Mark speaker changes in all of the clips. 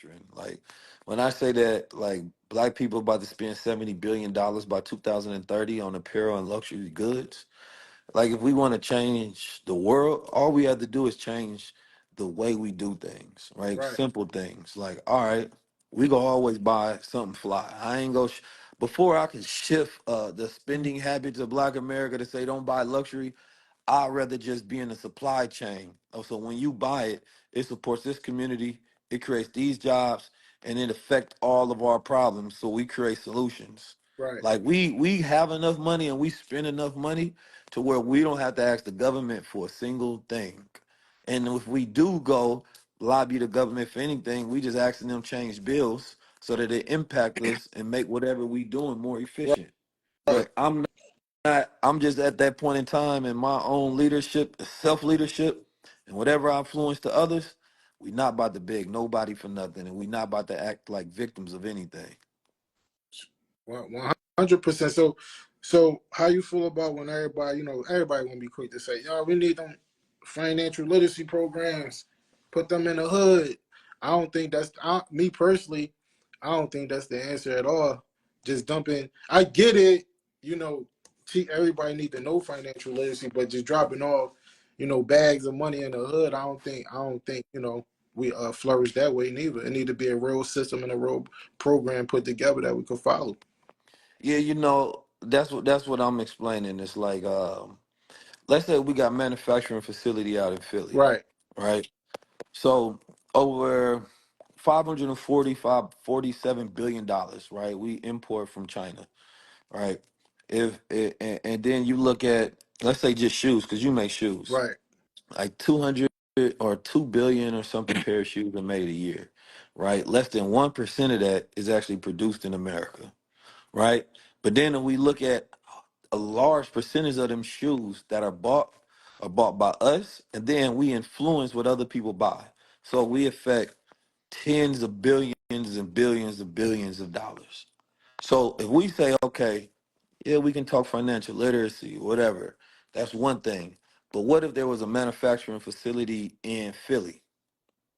Speaker 1: manufacturing. Like when I say that, like black people about to spend $70 billion by 2030 on apparel and luxury goods. Like if we want to change the world, all we have to do is change the way we do things, right?
Speaker 2: Right.
Speaker 1: Simple things. Like, all right, we gonna always buy something fly. I ain't go before I can shift the spending habits of Black America to say don't buy luxury. I'd rather just be in the supply chain. Oh, so when you buy it, it supports this community, it creates these jobs, and it affects all of our problems. So we create solutions.
Speaker 2: Right.
Speaker 1: Like we have enough money and we spend enough money to where we don't have to ask the government for a single thing. And if we do go lobby the government for anything, we just asking them change bills so that it impact us and make whatever we doing more efficient.
Speaker 2: Right.
Speaker 1: But I'm just at that point in time in my own leadership, self leadership, and whatever I influence to others. We not about to beg nobody for nothing, and we not about to act like victims of anything.
Speaker 2: 100%. So how you feel about when everybody, everybody gonna be quick to say, "Yo, we need them financial literacy programs, put them in the hood." I don't think me personally. I don't think that's the answer at all. Just dumping. I get it. You know, everybody need to know financial literacy, but just dropping off, bags of money in the hood. I don't think we flourish that way neither. It need to be a real system and a real program put together that we could follow.
Speaker 1: Yeah, that's what I'm explaining. It's like let's say we got manufacturing facility out in Philly,
Speaker 2: Right.
Speaker 1: right? So over 47 billion dollars, right? We import from China, right? If and then you look at let's say just shoes, because you make shoes,
Speaker 2: Right.
Speaker 1: like 200 or 2 billion or something pair of shoes are made a year, right? Less than 1% of that is actually produced in America, right? But then if we look at a large percentage of them shoes that are bought by us, and then we influence what other people buy. So we affect tens of billions and billions of dollars. So if we say, okay, yeah, we can talk financial literacy, whatever, that's one thing. But what if there was a manufacturing facility in Philly,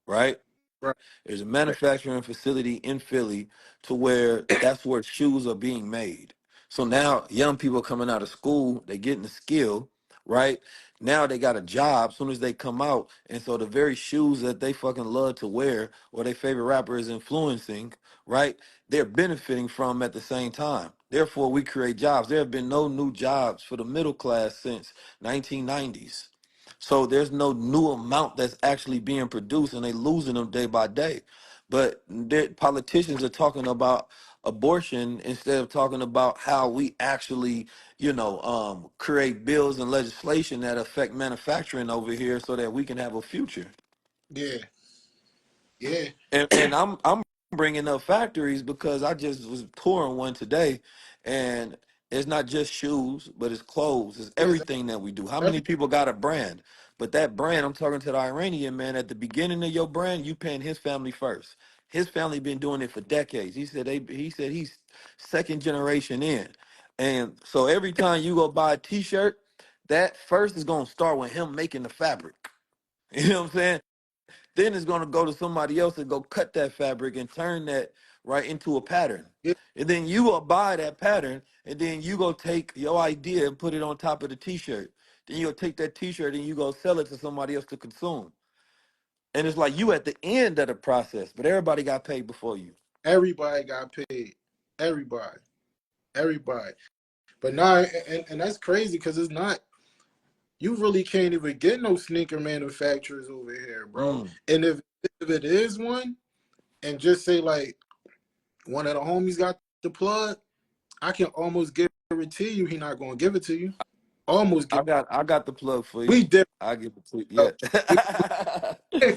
Speaker 1: right?
Speaker 2: Right.
Speaker 1: There's a manufacturing facility in Philly to where that's where shoes are being made. So now young people coming out of school, they getting the skill, right? Now they got a job soon as they come out. And so the very shoes that they fucking love to wear or their favorite rapper is influencing, right? They're benefiting from at the same time. Therefore, we create jobs. There have been no new jobs for the middle class since 1990s. So there's no new amount that's actually being produced, and they losing them day by day. But politicians are talking about abortion instead of talking about how we actually, create bills and legislation that affect manufacturing over here, so that we can have a future.
Speaker 2: Yeah. Yeah.
Speaker 1: And I'm bringing up factories because I just was touring one today, and it's not just shoes, but it's clothes, it's
Speaker 2: Yeah.
Speaker 1: everything that we do. How
Speaker 2: Every,
Speaker 1: many people got a brand? But that brand, I'm talking to the Iranian man. At the beginning of your brand, you paying his family first. His family been doing it for decades. He said he's second generation in, and so every time you go buy a T-shirt, that first is gonna start with him making the fabric. You know what I'm saying? Then it's gonna go to somebody else and go cut that fabric and turn that right into a pattern.
Speaker 2: yeah.
Speaker 1: And then you go buy that pattern, and then you go take your idea and put it on top of the t-shirt. Then you'll take that t-shirt and you go sell it to somebody else to consume. And it's like you at the end of the process, but everybody got paid before you.
Speaker 2: Everybody got paid. Everybody. Everybody. But now, and that's crazy because it's not. You really can't even get no sneaker manufacturers over here, bro.
Speaker 1: Mm.
Speaker 2: And if it is one, and just say like one of the homies got the plug, I can almost guarantee you he not gonna give it to you. Almost
Speaker 1: I
Speaker 2: get.
Speaker 1: got I got the plug for you.
Speaker 2: We different.
Speaker 1: I give it to you.
Speaker 2: Though.
Speaker 1: Yeah.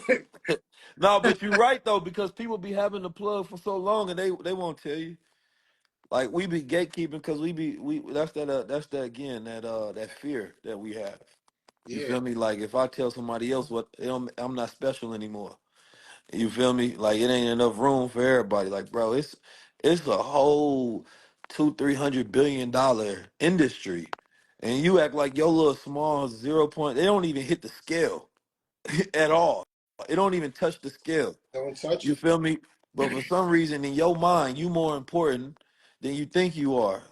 Speaker 1: No, but you're right though, because people be having the plug for so long and they won't tell you. Like we be gatekeeping because we that's that again that fear that we have. You
Speaker 2: Yeah.
Speaker 1: feel me? Like if I tell somebody else I'm not special anymore. You feel me? Like it ain't enough room for everybody. Like bro, it's a whole 200-300 billion dollar industry, and you act like your little small 0 point. They don't even hit the scale at all. It don't even touch the scale.
Speaker 2: Don't touch
Speaker 1: You
Speaker 2: it.
Speaker 1: feel me? but for some reason in your mind, you more important than you think you are.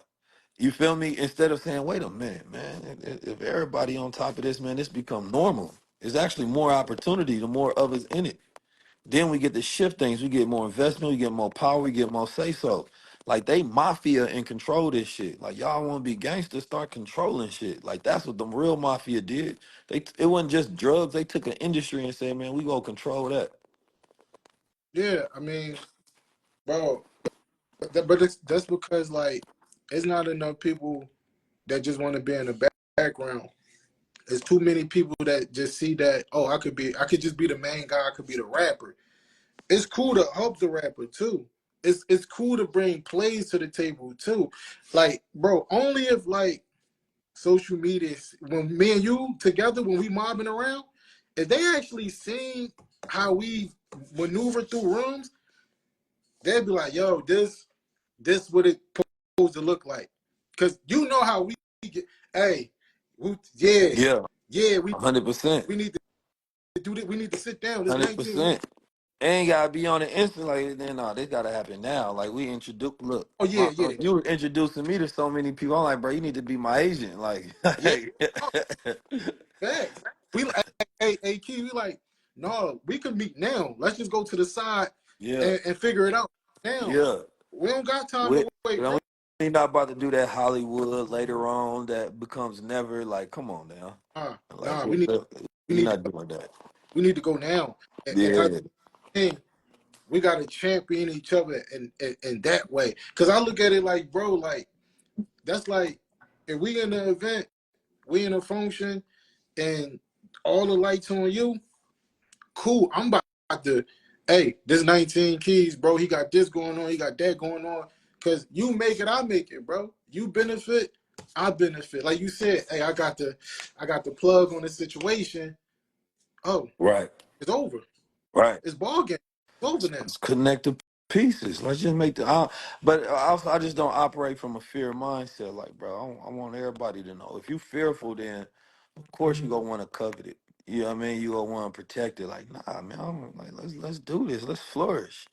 Speaker 1: You feel me? Instead of saying, wait a minute, man, if everybody on top of this, man, this become normal. There's actually more opportunity, the more of us in it. Then we get to shift things. We get more investment, we get more power, we get more say so. Like they mafia and control this shit. Like y'all want to be gangsters, start controlling shit. Like that's what the real mafia did. It wasn't just drugs. They took an industry and said, man, we gonna control that.
Speaker 2: Yeah, I mean, bro, that's because like it's not enough people that just want to be in the background. There's too many people that just see that, oh, I could just be the main guy, I could be the rapper. It's cool to help the rapper too. It's cool to bring plays to the table too. Like, bro, only if like social media, when me and you together, when we mobbing around, if they actually seen how we maneuver through rooms, they'd be like, yo, this what it supposed to look like. Cause you know how we get, hey, yeah,
Speaker 1: Yeah,
Speaker 2: yeah,
Speaker 1: 100%.
Speaker 2: we need to do this, we need to sit down. This 19, we need,
Speaker 1: 100%. Ain't gotta be on the instant like then. No, this gotta happen now. Like we introduce. Look,
Speaker 2: oh yeah, yeah,
Speaker 1: you were introducing me to so many people. I'm like, bro, you need to be my agent. Like,
Speaker 2: yeah.
Speaker 1: hey,
Speaker 2: Oh, facts. We like, hey, Key, we like, no, we can meet now. Let's just go to the side
Speaker 1: yeah,
Speaker 2: and figure it out now.
Speaker 1: yeah.
Speaker 2: We don't got time
Speaker 1: We,
Speaker 2: to wait,
Speaker 1: you
Speaker 2: bro.
Speaker 1: know, we not about to do that Hollywood later on that becomes never. Like, come on now. Like,
Speaker 2: Nah, we
Speaker 1: we're
Speaker 2: need to
Speaker 1: not doing that.
Speaker 2: we need to go now. And I
Speaker 1: Yeah,
Speaker 2: think we got to champion each other in that way. Cause I look at it like, bro, like that's like if we in the event, we in a function, and all the lights on you. Cool. I'm about to, hey, this 19 keys, bro. He got this going on. He got that going on. Cause you make it, I make it, bro. You benefit, I benefit. Like you said, hey, I got the plug on the situation. Oh,
Speaker 1: right,
Speaker 2: it's over.
Speaker 1: right.
Speaker 2: It's ball game. It's over now.
Speaker 1: Let's connect the pieces. Let's just make the. But also, I just don't operate from a fear mindset. Like, bro, I want everybody to know. If you fearful, then of course you gonna want to covet it. You know what I mean? You gonna want to protect it. Like, nah, man. I'm like, let's do this. Let's flourish.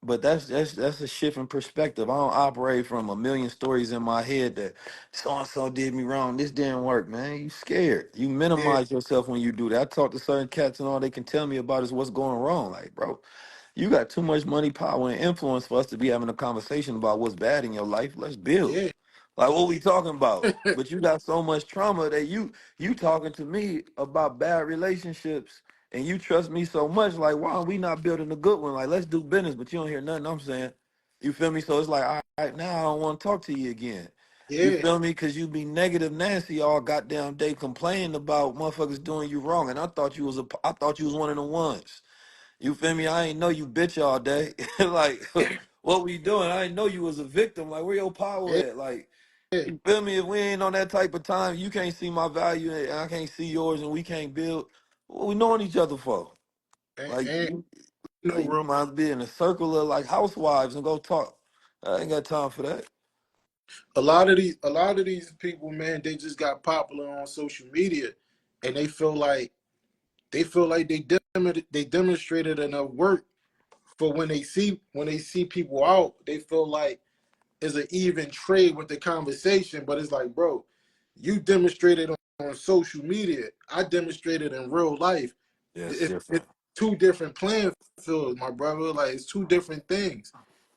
Speaker 1: But that's a shift in perspective. I don't operate from a million stories in my head that so and so did me wrong. This didn't work, man. You scared. You
Speaker 2: Yeah,
Speaker 1: minimize yourself when you do that. I talk to certain cats and all they can tell me about is what's going wrong. Like, bro, you got too much money, power, and influence for us to be having a conversation about what's bad in your life. Let's build.
Speaker 2: yeah.
Speaker 1: Like what we talking about? But you got so much trauma that you talking to me about bad relationships and you trust me so much. Like why are we not building a good one? Like let's do business, but you don't hear nothing I'm saying. You feel me? So it's like, all right, now I don't want to talk to you again. You
Speaker 2: Yeah.
Speaker 1: feel me? Cause you be negative Nancy all goddamn day complaining about motherfuckers doing you wrong. And I thought you was one of the ones. You feel me? I ain't know you bitch all day. Like, what we doing? I ain't know you was a victim. Like, where your power
Speaker 2: Yeah.
Speaker 1: at? Like, you feel me? If we ain't on that type of time, you can't see my value and I can't see yours and we can't build. What we knowing each other for? Like,
Speaker 2: And
Speaker 1: like you
Speaker 2: real,
Speaker 1: might be in a circle of like housewives and go talk. I ain't got time for that.
Speaker 2: a lot of these people, man, they just got popular on social media, and they feel like they demonstrated enough work for when they see people out, they feel like it's an even trade with the conversation. But it's like, bro, you demonstrated on social media. I demonstrated in real life.
Speaker 1: Yeah, it's
Speaker 2: It's
Speaker 1: different.
Speaker 2: two different playing fields, my brother. Like it's two different things.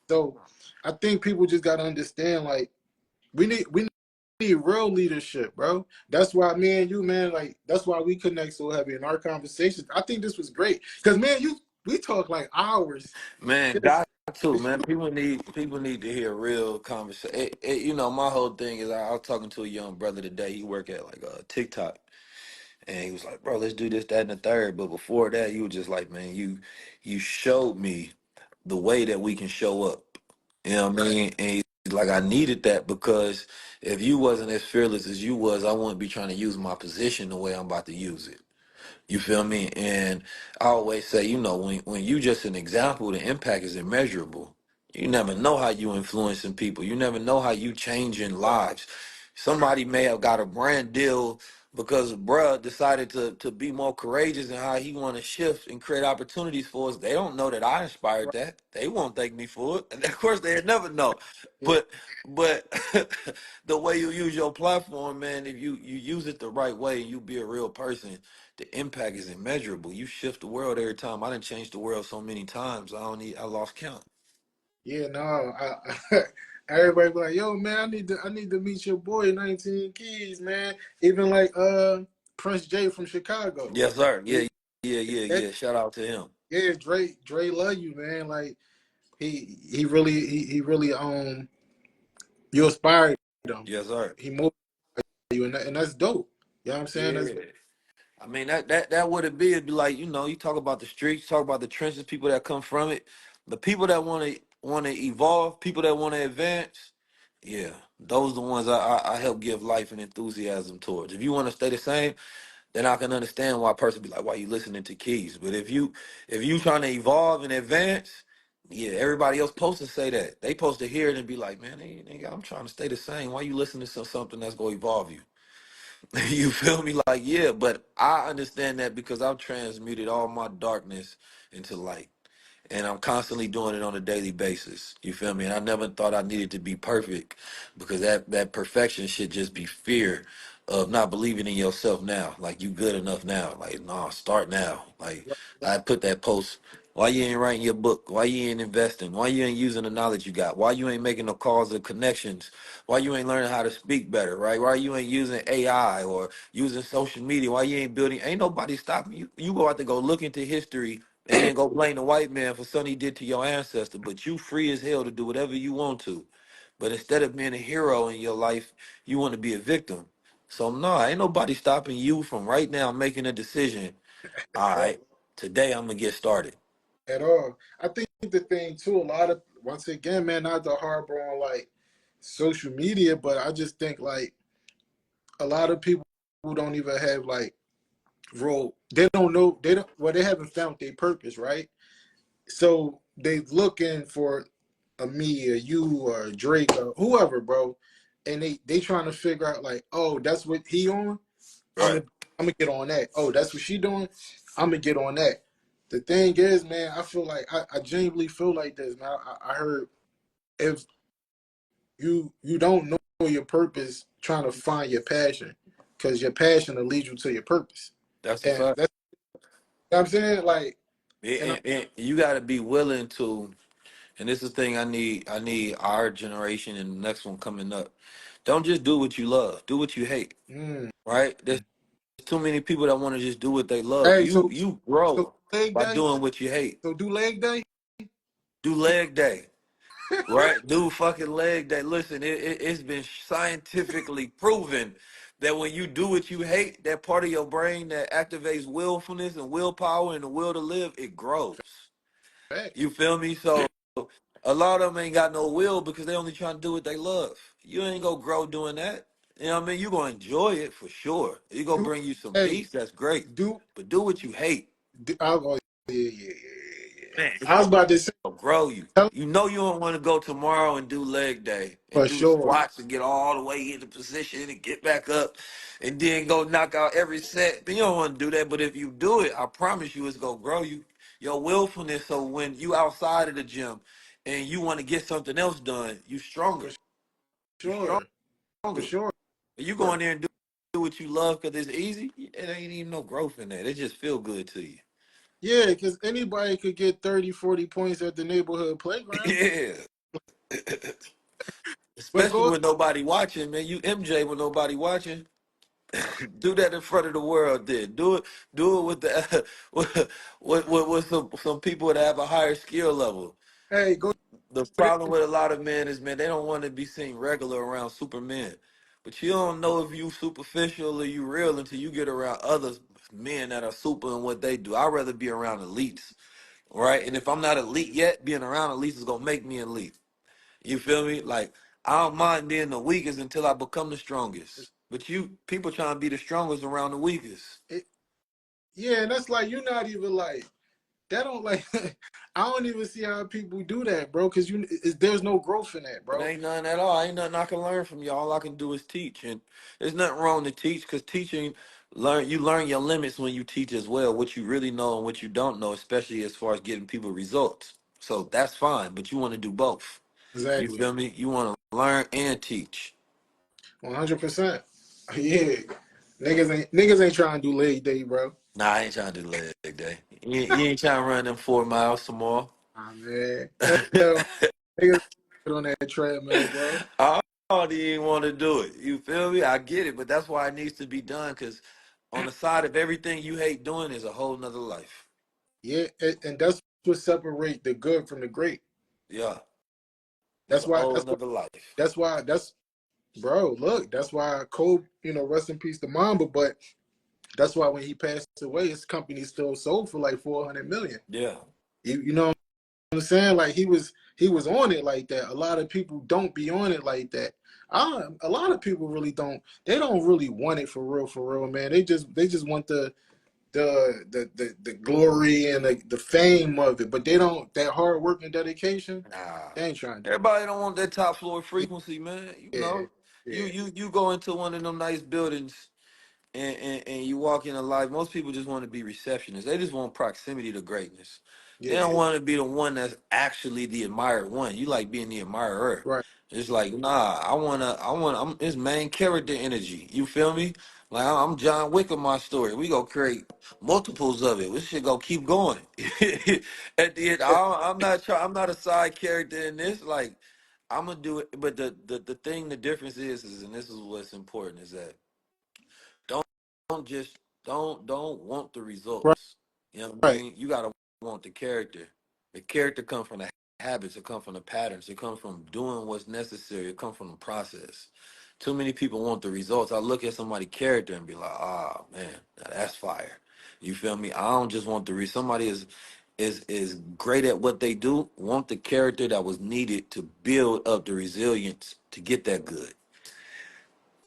Speaker 2: So I think people just gotta understand, like, we need real leadership, bro. That's why me and you, man, like that's why we connect so heavy in our conversations. I think this was great. Cause man, we talk like hours.
Speaker 1: Man,
Speaker 2: Yes.
Speaker 1: got to, man. People need to hear real conversation. You know, my whole thing is I was talking to a young brother today. He work at like TikTok. And he was like, bro, let's do this, that, and the third. But before that, you were just like, man, you showed me the way that we can show up. You know what I mean? And he's like, I needed that because if you wasn't as fearless as you was, I wouldn't be trying to use my position the way I'm about to use it. You feel me? And I always say, you know, when you just an example, the impact is immeasurable. You never know how you influencing people. You never know how you changing lives. Somebody may have got a brand deal because bruh decided to be more courageous in how he want to shift and create opportunities for us. They don't know that I inspired
Speaker 2: Right.
Speaker 1: that. They won't thank me for it. And of course they never know.
Speaker 2: Yeah.
Speaker 1: But the way you use your platform, man, if you use it the right way and you be a real person, the impact is immeasurable. You shift the world every time. I done changed the world so many times. I lost count.
Speaker 2: Yeah, no, everybody be like, yo, man, I need to meet your boy, 19 Keys, man. Even like Prince J from Chicago.
Speaker 1: Yes, sir.
Speaker 2: He, that,
Speaker 1: Yeah. Shout out to him.
Speaker 2: yeah, Dre love you, man. Like he really you inspired him.
Speaker 1: Yes, sir.
Speaker 2: He motivated you, and that's dope. You know what I'm saying? That's
Speaker 1: Yeah. I mean that would it be. It'd be like, you talk about the streets, talk about the trenches, people that come from it, the people that want to evolve, people that want to advance. Yeah, those the ones I help give life and enthusiasm towards. If you want to stay the same, then I can understand why a person be like, why you listening to Keys? But if you trying to evolve and advance, yeah, everybody else supposed to say that. They supposed to hear it and be like, man, I'm trying to stay the same. Why you listening to something that's gonna evolve you? You feel me? Like, yeah, but I understand that because I've transmuted all my darkness into light. And I'm constantly doing it on a daily basis. You feel me? And I never thought I needed to be perfect because that perfection should just be fear of not believing in yourself now. Like you good enough now. Like, no, start now. Like I put that post. Why you ain't writing your book? Why you ain't investing? Why you ain't using the knowledge you got? Why you ain't making no calls or connections? Why you ain't learning how to speak better, right? Why you ain't using AI or using social media? Why you ain't building? Ain't nobody stopping you. You go out to go look into history and then go blame the white man for something he did to your ancestor. But you free as hell to do whatever you want to. But instead of being a hero in your life, you want to be a victim. So no, ain't nobody stopping you from right now making a decision. All
Speaker 2: all
Speaker 1: right, today I'm gonna get started.
Speaker 2: at all. I think the thing too, a lot of once again, man, not to harbor on like social media, but I just think like a lot of people who don't even have like role, they don't know, they don't, well, they haven't found their purpose, right? So they looking for a me or you or Drake or whoever, bro, and they trying to figure out like, oh, that's what he on. I'm
Speaker 1: Right.
Speaker 2: gonna I'm gonna get on that. Oh, that's what she doing. I'm gonna get on that. The thing is, man, I feel like I genuinely feel like this. Now I heard if you don't know your purpose, trying to find your passion, because your passion will lead you to your purpose.
Speaker 1: That's a
Speaker 2: And
Speaker 1: fact.
Speaker 2: that's what I'm saying. Like, and
Speaker 1: And you got to be willing to. And this is the thing I need our generation and the next one coming up. Don't just do what you love. Do what you hate.
Speaker 2: mm,
Speaker 1: Right? There's too many people that want to just do what they love.
Speaker 2: hey,
Speaker 1: You
Speaker 2: so
Speaker 1: grow
Speaker 2: leg
Speaker 1: by
Speaker 2: day.
Speaker 1: doing what you hate.
Speaker 2: So do leg day.
Speaker 1: Do leg day. Right? Do fucking leg day. Listen, it's been scientifically proven that when you do what you hate, that part of your brain that activates willfulness and willpower and the will to live, it grows.
Speaker 2: Facts.
Speaker 1: You feel me? So a lot of them ain't got no will because they only trying to do what they love. You ain't gonna grow doing that. You know what I mean? You gonna enjoy it for sure. You gonna
Speaker 2: Do
Speaker 1: bring you some
Speaker 2: hey
Speaker 1: peace. That's great.
Speaker 2: do,
Speaker 1: But do what you hate.
Speaker 2: oh, yeah.
Speaker 1: Man,
Speaker 2: I was about to say
Speaker 1: it'll grow you.
Speaker 2: tell
Speaker 1: You know you don't want to go tomorrow and do leg day and
Speaker 2: for
Speaker 1: do
Speaker 2: sure.
Speaker 1: squats and get all the way into position and get back up and then go knock out every set. But you don't want to do that. But if you do it, I promise you it's gonna grow you. Your willfulness. So when you outside of the gym and you want to get something else done, you
Speaker 2: For
Speaker 1: stronger. You
Speaker 2: sure. For
Speaker 1: stronger.
Speaker 2: sure.
Speaker 1: You go in there and do what you love because it's easy. It ain't even no growth in that. It just feel good to you.
Speaker 2: Yeah, because anybody could get 30, 40 points at the neighborhood playground.
Speaker 1: Yeah.
Speaker 2: But
Speaker 1: Especially
Speaker 2: go
Speaker 1: when nobody watching, man. You MJ when nobody watching. Do that in front of the world. Then do it with the with some people that have a higher skill level.
Speaker 2: hey, go
Speaker 1: The problem with a lot of men is, man, they don't want to be seen regular around supermen. But you don't know if you superficial or you real until you get around other men that are super in what they do. I'd rather be around elites, right? And if I'm not elite yet, being around elites is gonna make me elite. You feel me? Like I don't mind being the weakest until I become the strongest. But you people trying to be the strongest around the weakest.
Speaker 2: it, yeah, and that's like you're not even like that don't like. I don't even see how people do that, bro. Because there's no growth in that,
Speaker 1: It
Speaker 2: bro.
Speaker 1: ain't nothing at all. Ain't nothing I can learn from you. All I can do is teach, and there's nothing wrong to teach because teaching, you learn your limits when you teach as well. What you really know and what you don't know, especially as far as getting people results. So that's fine, but you want to do both. You
Speaker 2: Exactly.
Speaker 1: feel me? You want to learn and teach.
Speaker 2: 100%. Yeah. Niggas ain't trying to do leg day, bro.
Speaker 1: Nah, I ain't trying to do leg day. You ain't trying to run them 4 miles tomorrow.
Speaker 2: Ah, man. Hell, niggas get on that treadmill, bro.
Speaker 1: I don't even want to do it. You feel me? I get it, but that's why it needs to be done because on the side of everything you hate doing is a whole nother life.
Speaker 2: Yeah, and that's what separate the good from the great.
Speaker 1: Yeah, it's
Speaker 2: That's
Speaker 1: a
Speaker 2: why.
Speaker 1: whole
Speaker 2: That's why.
Speaker 1: nother life.
Speaker 2: That's why. That's bro. Look, that's why Kobe. Rest in peace to Mamba. But that's why when he passed away, his company still sold for like 400 million.
Speaker 1: Yeah.
Speaker 2: You know what I'm saying? Like he was on it like that. A lot of people don't be on it like that. A lot of people really don't. They don't really want it for real, man. They just want the glory and the fame of it, but they don't that hard work and dedication.
Speaker 1: Nah.
Speaker 2: They ain't trying to do
Speaker 1: Everybody don't want that top floor frequency, man. You
Speaker 2: it.
Speaker 1: know, you
Speaker 2: Yeah,
Speaker 1: you you go into one of them nice buildings and you walk in a life. Most people just want to be receptionists. They just want proximity to greatness. They
Speaker 2: yeah,
Speaker 1: don't want to be the one that's actually the admired one. You like being the admirer.
Speaker 2: right.
Speaker 1: It's like, nah, I'm it's main character energy. You feel me? Like I'm John Wick of my story. We gonna create multiples of it. This shit gonna keep going. At the end, I'm not a side character in this. Like, I'm gonna do it. But the thing, the difference is, and this is what's important, is that don't don't just don't want the
Speaker 2: Right,
Speaker 1: results. You know what I
Speaker 2: right.
Speaker 1: mean? You gotta want the character. The character comes from the habits. It comes from the patterns. It comes from doing what's necessary. It comes from the process. Too many people want the results. I look at somebody's character and be like, ah, man, now that's fire. You feel me? I don't just want the somebody is great at what they do. Want the character that was needed to build up the resilience to get that good.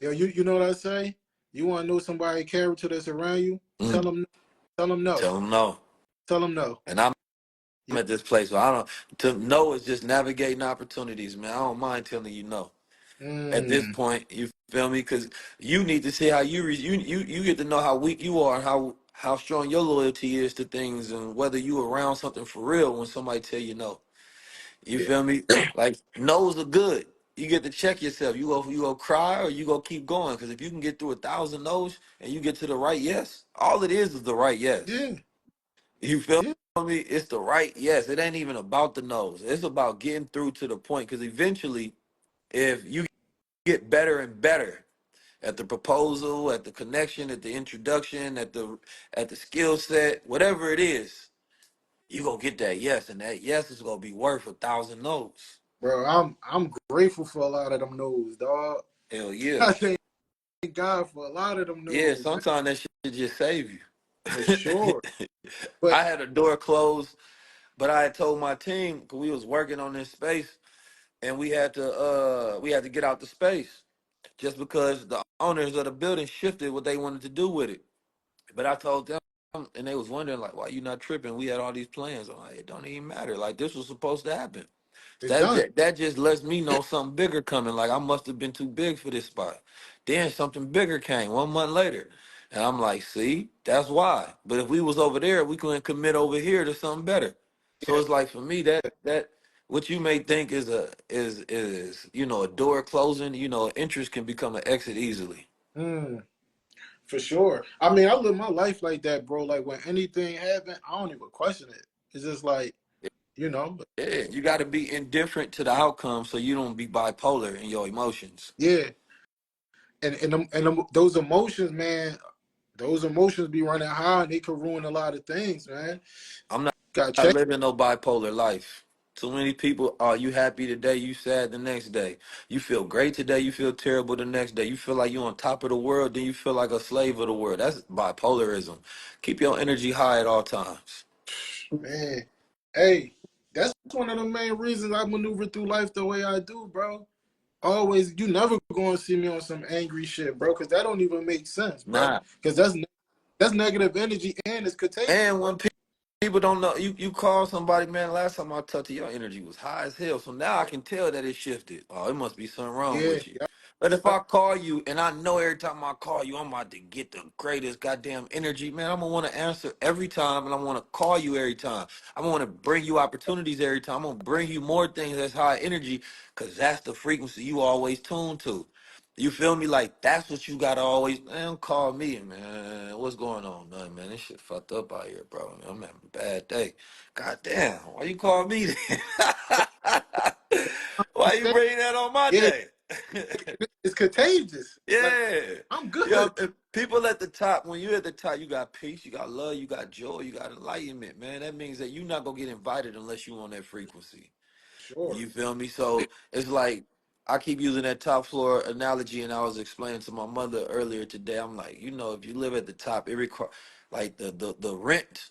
Speaker 2: Yo, you know what I say? You want to know somebody character that's around you?
Speaker 1: Mm,
Speaker 2: Tell them no.
Speaker 1: tell them no.
Speaker 2: Tell them no.
Speaker 1: And I'm
Speaker 2: Yeah.
Speaker 1: at this place where I don't to know is just navigating opportunities, man. I don't mind telling you no. At this
Speaker 2: Mm,
Speaker 1: point, you feel me? Because you need to see how you get to know how weak you are and how strong your loyalty is to things and whether you around something for real when somebody tell you no. You
Speaker 2: yeah.
Speaker 1: feel me? Like no's are good. You get to check yourself. You go cry or you go keep going. Because if you can get through 1,000 no's and you get to the right yes, all it is the right yes.
Speaker 2: Yeah.
Speaker 1: You feel
Speaker 2: Yeah.
Speaker 1: me? It's the right yes. It ain't even about the no's. It's about getting through to the point. Because eventually, if you get better and better at the proposal, at the connection, at the introduction, at the skill set, whatever it is, you gonna get that yes, and that yes is gonna be worth 1,000 no's.
Speaker 2: Bro, I'm grateful for a lot of them no's, dog.
Speaker 1: Hell yeah.
Speaker 2: I thank God for a lot of them
Speaker 1: Yeah,
Speaker 2: no's, man.
Speaker 1: sometimes that shit just save
Speaker 2: For
Speaker 1: you.
Speaker 2: sure. But
Speaker 1: I had a door closed, but I had told my team because we was working on this space and we had to get out the space just because the owners of the building shifted what they wanted to do with it. But I told them and they was wondering like why you not tripping? We had all these plans. I'm like, it don't even matter. Like this was supposed to happen.
Speaker 2: it's
Speaker 1: That
Speaker 2: done.
Speaker 1: that just lets me know something bigger coming. Like I must have been too big for this spot. Then something bigger came 1 month later, and I'm like, see, that's why. But if we was over there, we couldn't commit over here to something better. So
Speaker 2: Yeah.
Speaker 1: it's like for me that what you may think is a door closing. Interest can become an exit easily.
Speaker 2: Mm, for sure. I mean, I live my life like that, bro. Like when anything happen, I don't even question it. It's just like, you know,
Speaker 1: Yeah, you got to be indifferent to the outcome so you don't be bipolar in your emotions.
Speaker 2: yeah. Those emotions, man, those emotions be running high and they could ruin a lot of things, man.
Speaker 1: I'm not
Speaker 2: Got
Speaker 1: not
Speaker 2: check.
Speaker 1: living no bipolar life. Too many people are you happy today, you sad the next day. You feel great today, you feel terrible the next day. You feel like you're on top of the world, then you feel like a slave of the world. That's bipolarism. Keep your energy high at all times.
Speaker 2: Man, hey, that's one of the main reasons I maneuver through life the way I do, bro. Always, you never gonna see me on some angry shit, bro, because that don't even make sense, bro.
Speaker 1: Nah.
Speaker 2: Because that's negative energy and it's
Speaker 1: And
Speaker 2: contagious,
Speaker 1: when
Speaker 2: bro.
Speaker 1: People don't know you call somebody, man. Last time I talked to you, your energy was high as hell. So now I can tell that it shifted. Oh, it must be something wrong
Speaker 2: Yeah,
Speaker 1: with you.
Speaker 2: yeah,
Speaker 1: But if
Speaker 2: yeah.
Speaker 1: I call you and I know every time I call you, I'm about to get the greatest goddamn energy, man. I'm gonna want to answer every time, and I want to call you every time. I'm gonna want to bring you opportunities every time. I'm gonna bring you more things that's high energy, cause that's the frequency you always tune to. You feel me? Like that's what you gotta always, man. Call me, man. What's going on, nothing, man? This shit fucked up out here, bro. I'm having a bad day. God damn, why you call me then? Why you
Speaker 2: Understand?
Speaker 1: bring that on my
Speaker 2: Yeah,
Speaker 1: day?
Speaker 2: it's contagious. Like
Speaker 1: Yeah.
Speaker 2: I'm
Speaker 1: You know,
Speaker 2: good.
Speaker 1: if people at the top, when you're at the top, you got peace, you got love, you got joy, you got enlightenment, man. That means that you're not gonna get invited unless you on that frequency.
Speaker 2: Sure.
Speaker 1: You feel me? So it's like I keep using that top floor analogy, and I was explaining to my mother earlier today. I'm like, if you live at the top, it require like the rent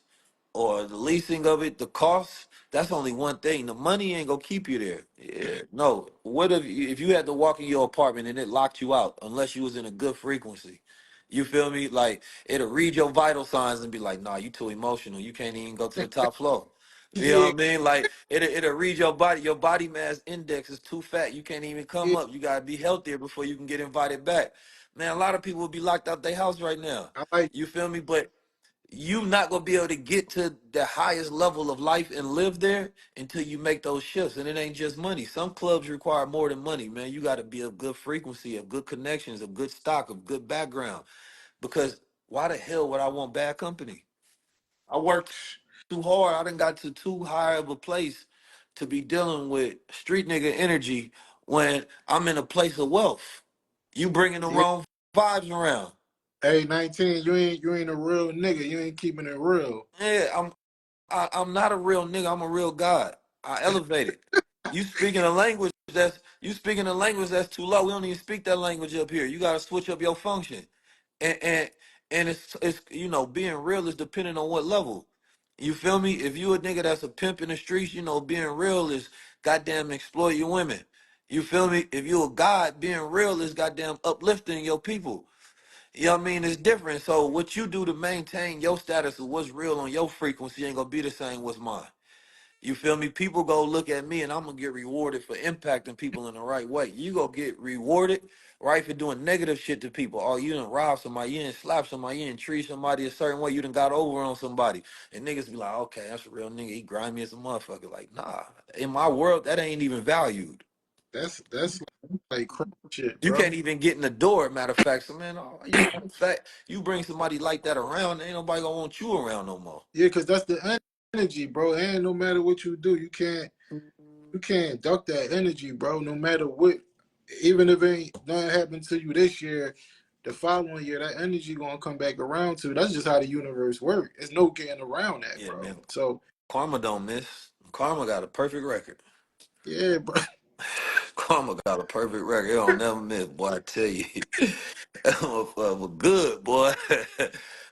Speaker 1: or the leasing of it, the cost, that's only one thing. The money ain't gonna keep you there. Yeah. No. What if you had to walk in your apartment and it locked you out unless you was in a good frequency? You feel me? Like it'll read your vital signs and be like, nah, you too emotional. You can't even go to the top floor. You know
Speaker 2: Yeah,
Speaker 1: what I mean? Like it'll read your body mass index is too fat. You can't even come
Speaker 2: yeah.
Speaker 1: up. You gotta be healthier before you can get invited back. Man, a lot of people will be locked out their house right now.
Speaker 2: I like
Speaker 1: You feel me? But you not gonna be able to get to the highest level of life and live there until you make those shifts. And it ain't just money. Some clubs require more than money, man. You gotta be of good frequency, of good connections, of good stock, of good background. Because why the hell would I want bad company? I worked too hard. I done got to too high of a place to be dealing with street nigga energy when I'm in a place of wealth. You bringing the
Speaker 2: yeah.
Speaker 1: wrong vibes around.
Speaker 2: Hey, 19, you ain't a real nigga. You ain't keeping it real.
Speaker 1: Yeah, I'm not a real nigga. I'm a real God. I elevate it. You speaking a language that's too low. We don't even speak that language up here. You gotta switch up your function. And and it's being real is depending on what level. You feel me? If you a nigga that's a pimp in the streets, being real is goddamn exploit your women. You feel me? If you a God, being real is goddamn uplifting your people. You know what I mean? It's different. So what you do to maintain your status of what's real on your frequency ain't gonna be the same what's mine. You feel me? People go look at me and I'm gonna get rewarded for impacting people in the right way. You go get rewarded, right, for doing negative shit to people. Oh, you done rob somebody, you done slap somebody, you done treat somebody a certain way, you done got over on somebody. And niggas be like, okay, that's a real nigga. He grimy as a motherfucker. Like, nah. In my world, that ain't even valued.
Speaker 2: That's like crazy shit,
Speaker 1: You
Speaker 2: bro.
Speaker 1: can't even get in the door. Matter of fact, so man, you bring somebody like that around, ain't nobody gonna want you around no more.
Speaker 2: Yeah, because that's the energy, bro. And no matter what you do, you can't duck that energy, bro. No matter what, even if ain't nothing happened to you this year, the following year, that energy gonna come back around to. That's just how the universe works. There's no getting around that,
Speaker 1: Yeah,
Speaker 2: bro.
Speaker 1: man.
Speaker 2: So
Speaker 1: Karma don't miss. Karma got a perfect record.
Speaker 2: yeah, bro.
Speaker 1: Karma got a perfect record. It don't never miss, boy. I tell you, that motherfucker was good, boy.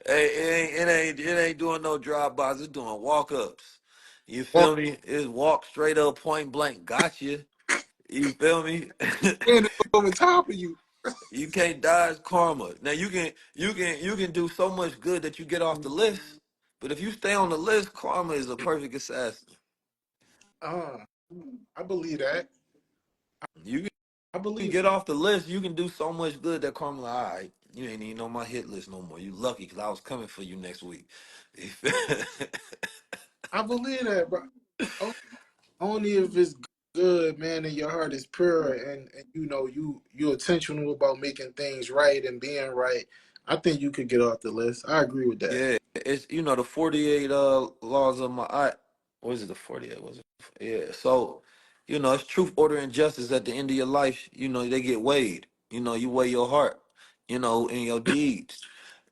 Speaker 1: Hey, it ain't doing no drive bys. It's doing walk ups. You
Speaker 2: Walk
Speaker 1: feel me? It's walk straight up, point blank. Got you. You feel me?
Speaker 2: in over top of you.
Speaker 1: You can't dodge karma. Now you can do so much good that you get off the list. But if you stay on the list, karma is a perfect assassin.
Speaker 2: Uh, I believe that.
Speaker 1: You
Speaker 2: I
Speaker 1: can
Speaker 2: believe.
Speaker 1: get off the list. You can do so much good that karma like, all right, you ain't even on my hit list no more. You lucky because I was coming for you next week.
Speaker 2: I believe that, bro. Only if it's good, man, and your heart is pure, and you're intentional about making things right and being right. I think you could get off the list. I agree with that.
Speaker 1: Yeah, it's the 48 laws of my what is it, the 48? Was it? Yeah. So, it's truth, order, and justice at the end of your life, they get weighed. You weigh your heart, and your deeds.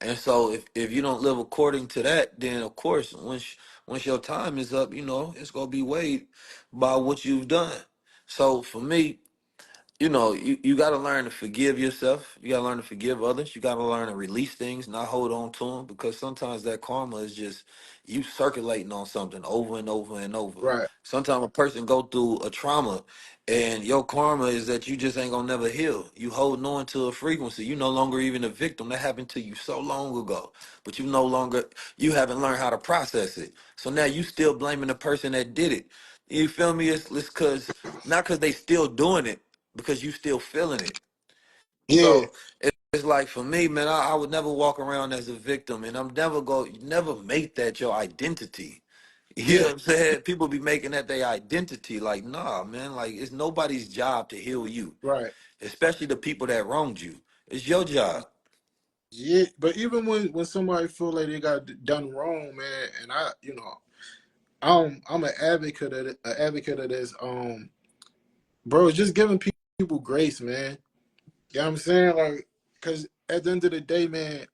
Speaker 1: And so if you don't live according to that, then of course once your time is up, it's gonna be weighed by what you've done. So for me, you got to learn to forgive yourself. You got to learn to forgive others. You got to learn to release things, not hold on to them, because sometimes that karma is just you circulating on something over and over and over.
Speaker 2: Right.
Speaker 1: Sometimes a person go through a trauma, and your karma is that you just ain't gonna never heal. You holding on to a frequency. You no longer even a victim. That happened to you so long ago, but you haven't learned how to process it. So now you still blaming the person that did it. You feel me? It's cause not cause they still doing it, because you still feeling it.
Speaker 2: Yeah.
Speaker 1: So it's like for me, man, I would never walk around as a victim, and never make that your identity. You know
Speaker 2: Yeah.
Speaker 1: what I'm saying? People be making that their identity. Like, nah, man, like it's nobody's job to heal you,
Speaker 2: Right.
Speaker 1: especially the people that wronged you. It's your job.
Speaker 2: Yeah. But even when somebody feel like they got done wrong, man, and I'm an advocate of this. Bro, it's just giving people grace, man. You know what I'm saying? Like, cause at the end of the day, man,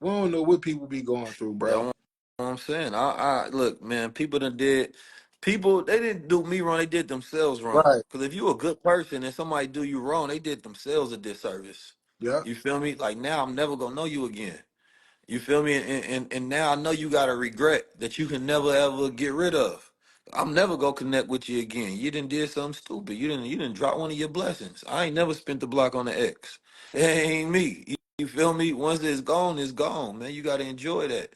Speaker 2: we don't know what people be going through,
Speaker 1: That's
Speaker 2: bro.
Speaker 1: what I'm saying. I look, man, people they didn't do me wrong, they did themselves wrong.
Speaker 2: Right.
Speaker 1: Because if you a good person and somebody do you wrong, they did themselves a disservice.
Speaker 2: Yep.
Speaker 1: You feel me? Like now I'm never gonna know you again. You feel me? And now I know you got a regret that you can never ever get rid of. I'm never gonna connect with you again. You didn't did something stupid. You didn't drop one of your blessings. I ain't never spent the block on the X. It ain't me. You feel me? Once it's gone, man. You gotta enjoy that.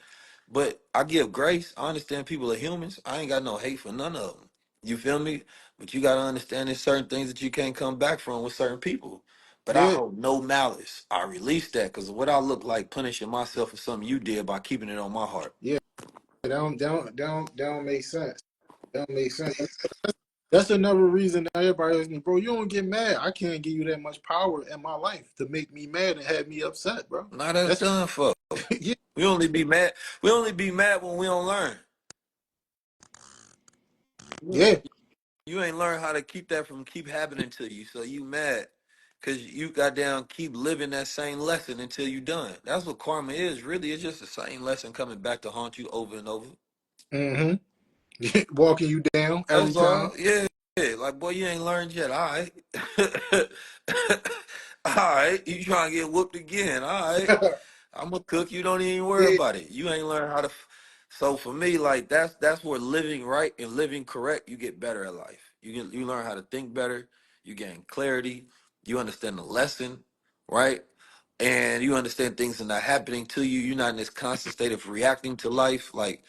Speaker 1: But I give grace. I understand people are humans. I ain't got no hate for none of them. You feel me? But you gotta understand there's certain things that you can't come back from with certain people. But I
Speaker 2: Yeah.
Speaker 1: hold no malice. I release that because what I look like punishing myself for something you did by keeping it on my heart.
Speaker 2: Yeah. That don't make sense. That don't make sense. That's another reason that everybody asks me, bro, you don't get mad. I can't give you that much power in my life to make me mad and have me upset, bro.
Speaker 1: Now that's
Speaker 2: That's
Speaker 1: done for.
Speaker 2: yeah,
Speaker 1: We only be mad. We only be mad when we don't learn.
Speaker 2: yeah.
Speaker 1: You ain't learn how to keep that from keep happening to you. So you mad because you got down keep living that same lesson until you done. That's what karma is. Really, it's just the same lesson coming back to haunt you over and over.
Speaker 2: Mm-hmm. Walking you down every
Speaker 1: That's
Speaker 2: time.
Speaker 1: all. Yeah. Yeah. Like, boy, you ain't learned yet. All right. All right. You trying to get whooped again. All right. I'm a cook. You don't even worry
Speaker 2: Yeah,
Speaker 1: about it. You ain't learned how to. So for me, like that's where living right and living correct, you get better at life. You learn how to think better. You gain clarity. You understand the lesson, right? And you understand things are not happening to you. You're not in this constant state of reacting to life. Like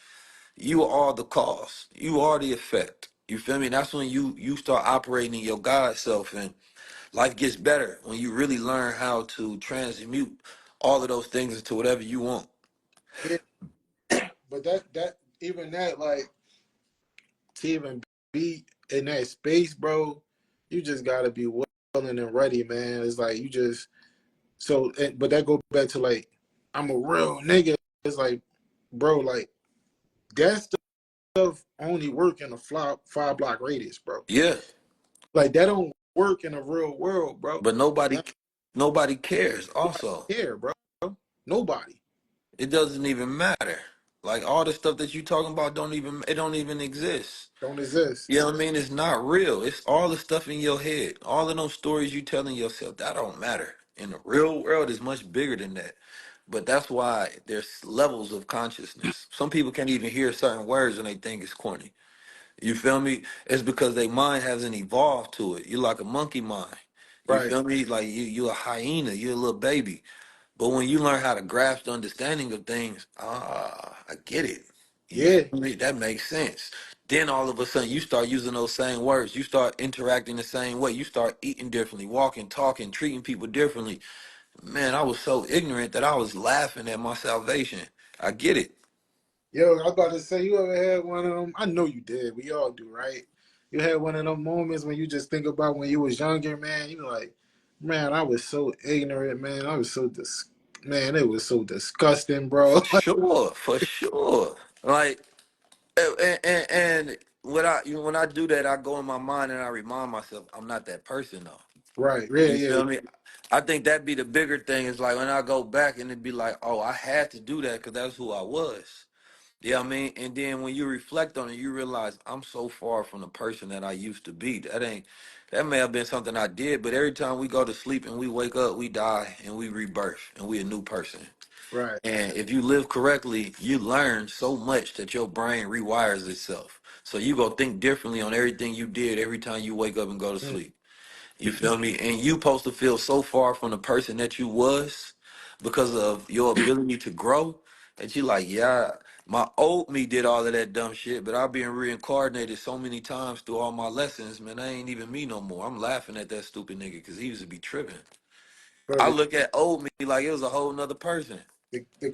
Speaker 1: you are the cause. You are the effect. You feel me? That's when you start operating in your God self, and life gets better when you really learn how to transmute all of those things into whatever you want.
Speaker 2: yeah. But that even that like to even be in that space, bro, you just gotta be willing and ready, man. It's like you just but that go back to like I'm a real nigga. It's like, bro, like that stuff only work in a 5 block radius, bro.
Speaker 1: Yeah,
Speaker 2: Like that don't work in the real world, bro.
Speaker 1: but nobody
Speaker 2: That
Speaker 1: nobody cares. Also,
Speaker 2: care, bro. Nobody.
Speaker 1: it doesn't even matter. Like all the stuff that you talking about don't even exist.
Speaker 2: Don't exist.
Speaker 1: You know what I mean? It's not real. It's all the stuff in your head. All of those stories you telling yourself, that don't matter. In the real world is much bigger than that. But that's why there's levels of consciousness. Some people can't even hear certain words and they think it's corny. You feel me? It's because their mind hasn't evolved to it. You're like a monkey mind. You
Speaker 2: Right.
Speaker 1: feel me? Like you a hyena, you're a little baby. But when you learn how to grasp the understanding of things, I get it. You
Speaker 2: Yeah.
Speaker 1: feel me? That makes sense. Then all of a sudden you start using those same words. You start interacting the same way. You start eating differently, walking, talking, treating people differently. Man, I was so ignorant that I was laughing at my salvation. I get it.
Speaker 2: Yo, I was about to say, you ever had one of them? I know you did. We all do, right? You had one of them moments when you just think about when you was younger, man. You like, man, I was so ignorant, man. I was so man, it was so disgusting, bro.
Speaker 1: For sure, for sure. Like, and when I do that, I go in my mind and I remind myself I'm not that person though.
Speaker 2: Right. Yeah,
Speaker 1: You
Speaker 2: yeah,
Speaker 1: feel me? I think that'd be the bigger thing is like when I go back and it'd be like, oh, I had to do that because that's who I was. Yeah, I mean, and then when you reflect on it, you realize I'm so far from the person that I used to be. That may have been something I did, but every time we go to sleep and we wake up, we die and we rebirth and we a new person.
Speaker 2: Right.
Speaker 1: And if you live correctly, you learn so much that your brain rewires itself. So you go think differently on everything you did every time you wake up and go to
Speaker 2: Mm.
Speaker 1: sleep. You feel me? And you supposed to feel so far from the person that you was because of your ability to grow that you like, yeah, my old me did all of that dumb shit, but I've been reincarnated so many times through all my lessons, man, I ain't even me no more. I'm laughing at that stupid nigga because he used to be tripping.
Speaker 2: Bro,
Speaker 1: I look at old me like it was a whole nother person.
Speaker 2: the